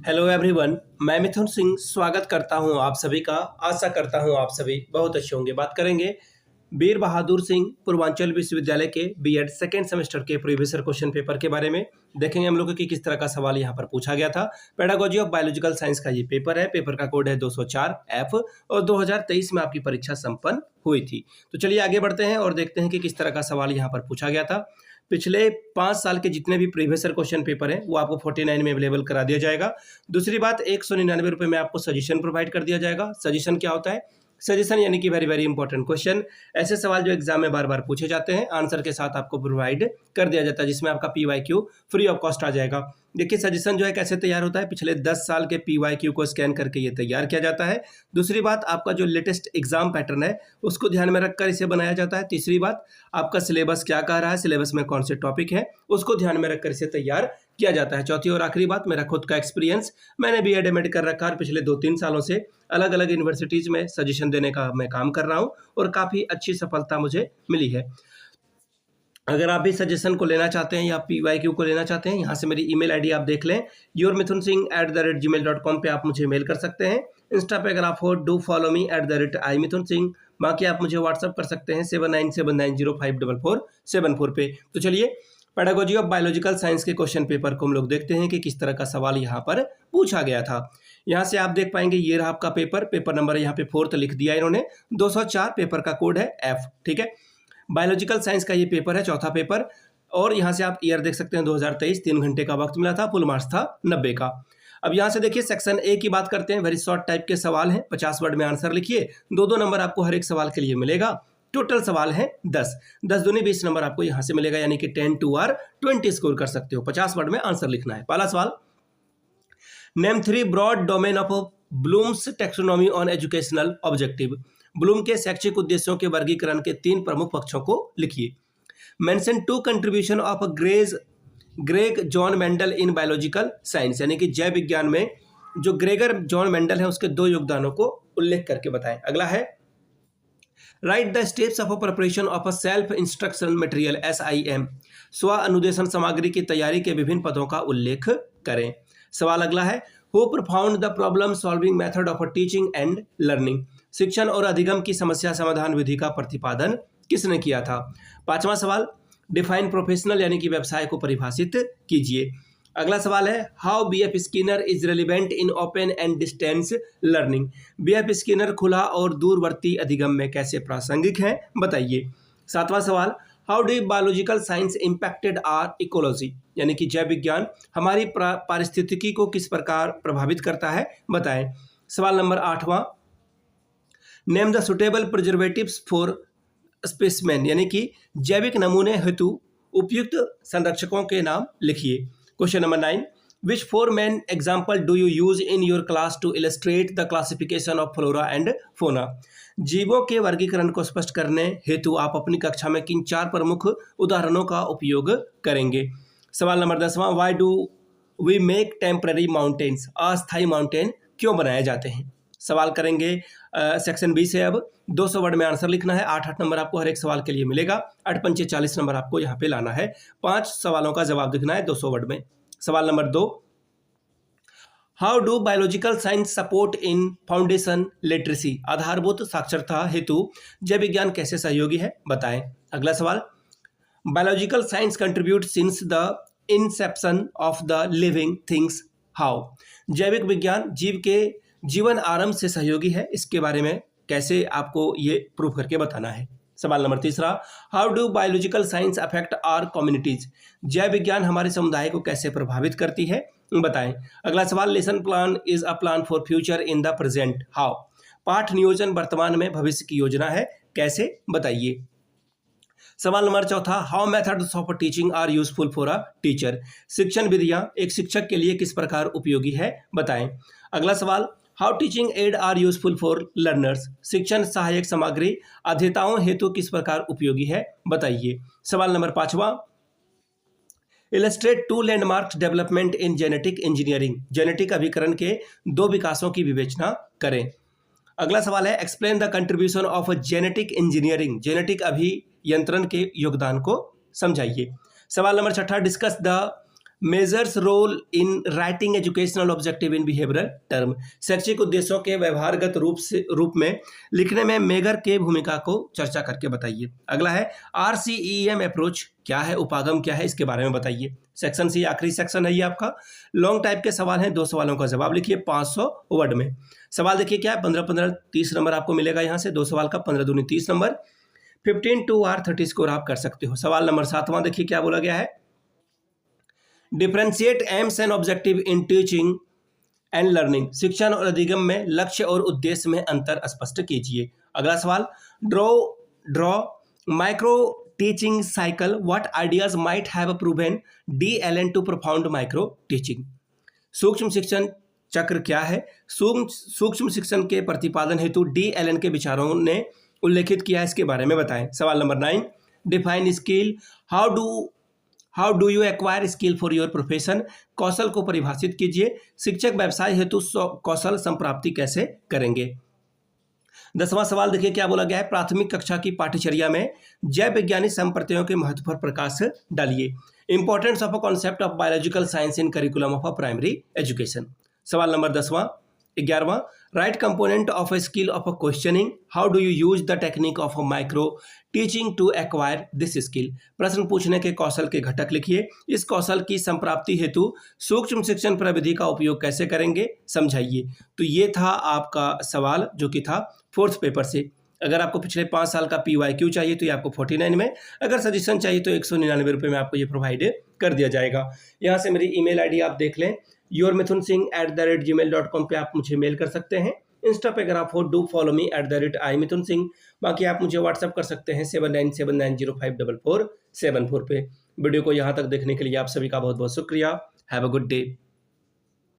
Hello everyone, मैं मिथुन सिंह स्वागत करता हूं आप सभी का। आशा करता हूं आप सभी बहुत अच्छे होंगे। बात करेंगे वीर बहादुर सिंह पूर्वांचल विश्वविद्यालय के बीएड सेकेंड सेमेस्टर के प्रीवियस ईयर क्वेश्चन पेपर के बारे में। देखेंगे हम लोग कि किस तरह का सवाल यहां पर पूछा गया था। पेडागोजी ऑफ बायोलॉजिकल साइंस का ये पेपर है। पेपर का कोड है 204F और 2023 में आपकी परीक्षा संपन्न हुई थी। तो चलिए आगे बढ़ते हैं और देखते हैं कि किस तरह का सवाल यहाँ पर पूछा गया था। पिछले 5 साल के जितने भी प्रीवियस ईयर क्वेश्चन पेपर हैं वो आपको 49 में अवेलेबल करा दिया जाएगा। दूसरी बात, 199 रुपये में आपको सजेशन प्रोवाइड कर दिया जाएगा। सजेशन क्या होता है? सजेशन यानी कि वेरी वेरी इंपॉर्टेंट क्वेश्चन, ऐसे सवाल जो एग्जाम में बार बार पूछे जाते हैं, आंसर के साथ आपको प्रोवाइड कर दिया जाता है, जिसमें आपका PYQ फ्री ऑफ कॉस्ट आ जाएगा। देखिए सजेशन जो है कैसे तैयार होता है, पिछले 10 साल के PYQ को स्कैन करके ये तैयार किया जाता है। दूसरी बात, आपका जो लेटेस्ट एग्जाम पैटर्न है उसको ध्यान में रखकर इसे बनाया जाता है। तीसरी बात, आपका सिलेबस क्या कह रहा है, सिलेबस में कौन से टॉपिक है उसको ध्यान में रखकर इसे तैयार किया जाता है। चौथी और आखिरी बात, मेरा खुद का एक्सपीरियंस, मैंने BEd MAd कर रखा है और पिछले 2-3 सालों से अलग अलग यूनिवर्सिटीज में सजेशन देने का मैं काम कर रहा हूं और काफ़ी अच्छी सफलता मुझे मिली है। अगर आप भी सजेशन को लेना चाहते हैं या PYQ को लेना चाहते हैं, यहाँ से मेरी email ID आप देख लें, yourmithunSingh@gmail.com पे आप मुझे मेल कर सकते हैं। इंस्टा पे अगर आप हो डू फॉलो मी @imithunSingh। बाकी आप मुझे व्हाट्सअप कर सकते हैं 7979054474 पे। तो चलिए पेडागोजी ऑफ बायोलॉजिकल साइंस के क्वेश्चन पेपर को हम लोग देखते हैं कि किस तरह का सवाल यहाँ पर पूछा गया था। यहाँ से आप देख पाएंगे ये रहा आपका पेपर नंबर यहाँ पे 4th लिख दिया इन्होंने, 204, पेपर का कोड है F। ठीक है, बायोलॉजिकल साइंस का ये पेपर है, चौथा पेपर। और यहाँ से आप ईयर देख सकते हैं 2023, 3 घंटे का वक्त मिला था, फुल मार्क्स था 90 का। अब यहाँ से देखिए सेक्शन A की बात करते हैं। वेरी शॉर्ट टाइप के सवाल हैं, 50 वर्ड में आंसर लिखिए। 2-2 नंबर आपको हर एक सवाल के लिए मिलेगा। टोटल सवाल है 10 दूनी 20 नंबर आपको यहाँ से मिलेगा, यानी कि 10 2 और 20 स्कोर कर सकते हो। 50 वर्ड में आंसर लिखना है। पहला सवाल, name 3 broad domain of Bloom's taxonomy on educational objective. Bloom के शैक्षिक उद्देश्यों के वर्गीकरण के 3 प्रमुख पक्षों को लिखिए। Mention 2 contribution of Greg John Mendel in biological science, यानी कि जैव विज्ञान में जो ग्रेगर जॉन मेंडल है उसके 2 योगदानों को उल्लेख करके बताएं। अगला है, right the steps of preparation of a self instruction material SIM। स्व अनुदेशन सामग्री की तैयारी के विभिन्न पदों का उल्लेख करें। सवाल अगला है, who performed the problem solving method of teaching and learning. शिक्षण और अधिगम की समस्या समाधान विधि का प्रतिपादन किसने किया था। 5वां सवाल, डिफाइन प्रोफेशनल यानी कि व्यवसाय को परिभाषित कीजिए। अगला सवाल है, how BF Skinner is relevant in open and distance learning. BF Skinner खुला और दूरवर्ती अधिगम में कैसे प्रासंगिक है, बताइए। 7वां सवाल, how do biological science impacted are ecology, यानी कि जैव विज्ञान हमारी पारिस्थितिकी को किस प्रकार प्रभावित करता है, बताएं। सवाल नंबर 8वां, name the suitable preservatives for specimen, यानी कि जैविक नमूने हेतु उपयुक्त संरक्षकों के नाम लिखिए। Question number 9, which 4 main example do you use in your class to illustrate the classification of flora and fauna. जीवों के वर्गीकरण को स्पष्ट करने हेतु आप अपनी कक्षा में किन 4 प्रमुख उदाहरणों का उपयोग करेंगे। सवाल नंबर 10वां, why do we make temporary mountains, अस्थायी माउंटेन क्यों बनाए जाते हैं। सवाल करेंगे सेक्शन B से। अब 200 वर्ड में आंसर लिखना है। 8 नंबर आपको हर एक सवाल के लिए मिलेगा। 8 पंचे 40 नंबर आपको यहाँ पे लाना है। 5 सवालों का जवाब लिखना है 200 वर्ड में। सवाल number 2, how do biological science support in foundation literacy. आधारभूत साक्षरता हेतु जैव विज्ञान कैसे सहयोगी है, बताएं। अगला सवाल, biological science contribute since the Inception of the living things how. जैविक विज्ञान जीव के जीवन आरंभ से सहयोगी है, इसके बारे में कैसे आपको ये प्रूव करके बताना है। सवाल number 3, how do biological science affect our communities. जैव विज्ञान हमारे समुदाय को कैसे प्रभावित करती है, बताएं। अगला सवाल, lesson plan is a plan for future in the present how. पाठ नियोजन वर्तमान में भविष्य की योजना है, कैसे, बताइए। सवाल number 4, how methods of teaching are useful for a teacher. शिक्षण विधियां एक शिक्षक के लिए किस प्रकार उपयोगी है, बताएं। अगला सवाल, how teaching aid are useful for learners. शिक्षण सहायक सामग्री अध्येताओं हेतु किस प्रकार उपयोगी है, बताइए। सवाल नंबर 5वां, illustrate 2 landmark development in genetic engineering. Genetic अभिकरण के 2 विकासों की विवेचना करें। अगला सवाल है, explain the contribution of genetic engineering. Genetic अभियंत्रण के योगदान को समझाइए। सवाल number 6, discuss the measures role in writing educational objective in behavioural term. शैक्षिक उद्देश्यों के व्यवहारगत रूप में लिखने में मेगर के भूमिका को चर्चा करके बताइए। अगला है RCEM अप्रोच क्या है, उपागम क्या है, इसके बारे में बताइए। सेक्शन सी आखिरी सेक्शन है ये आपका। लॉन्ग टाइप के सवाल हैं, 2 सवालों का जवाब लिखिए 500 वर्ड में। सवाल देखिए क्या है, 15-15 30 नंबर आपको मिलेगा यहाँ से, 2 सवाल का 15 दूनी 30 नंबर, 15 to R 30 स्कोर आप कर सकते हो। सवाल नंबर 7वां देखिए क्या बोला गया है, differentiate AIIMS and objective in teaching and learning. शिक्षण और अधिगम में लक्ष्य और उद्देश्य में अंतर स्पष्ट कीजिए। अगला सवाल, draw micro teaching cycle, what ideas might have proven DLN to profound micro teaching. सूक्ष्म शिक्षण चक्र क्या है, सूक्ष्म शिक्षण के प्रतिपादन हेतु DLN के विचारों ने उल्लेखित किया है, इसके बारे में बताएं। सवाल नंबर 9, define skill, how do you acquire skill for your profession. कौशल को परिभाषित कीजिए। शिक्षक व्यवसाय हेतु कौशल संप्राप्ति कैसे करेंगे। 10वां सवाल देखिए क्या बोला गया है, प्राथमिक कक्षा की पाठ्यचर्या में जैव विज्ञानी संप्रत्ययों के महत्व पर प्रकाश डालिए। Importance of a concept of biological science in curriculum of a primary education. सवाल नंबर 11वां, write component of a skill of a questioning, how do you use the technique of a micro teaching to acquire this skill. प्रश्न पूछने के कौशल के घटक लिखिए। इस कौशल की संप्राप्ति हेतु सूक्ष्म शिक्षण प्रविधि का उपयोग कैसे करेंगे, समझाइए। तो ये था आपका सवाल जो कि था 4th पेपर से। अगर आपको पिछले 5 साल का PYQ चाहिए तो ये आपको 49 में, अगर सजेशन चाहिए तो 199 रुपये में आपको ये प्रोवाइड कर दिया जाएगा। यहाँ से मेरी email ID आप देख लें, yourmithunsingh@gmail.com पे आप मुझे मेल कर सकते हैं। इंस्टा पे अगर आप हो डू फॉलो मी @imithunsingh। बाकी आप मुझे व्हाट्सअप कर सकते हैं 7979054474 पे। वीडियो को यहाँ तक देखने के लिए आप सभी का बहुत बहुत शुक्रिया। Have a good day.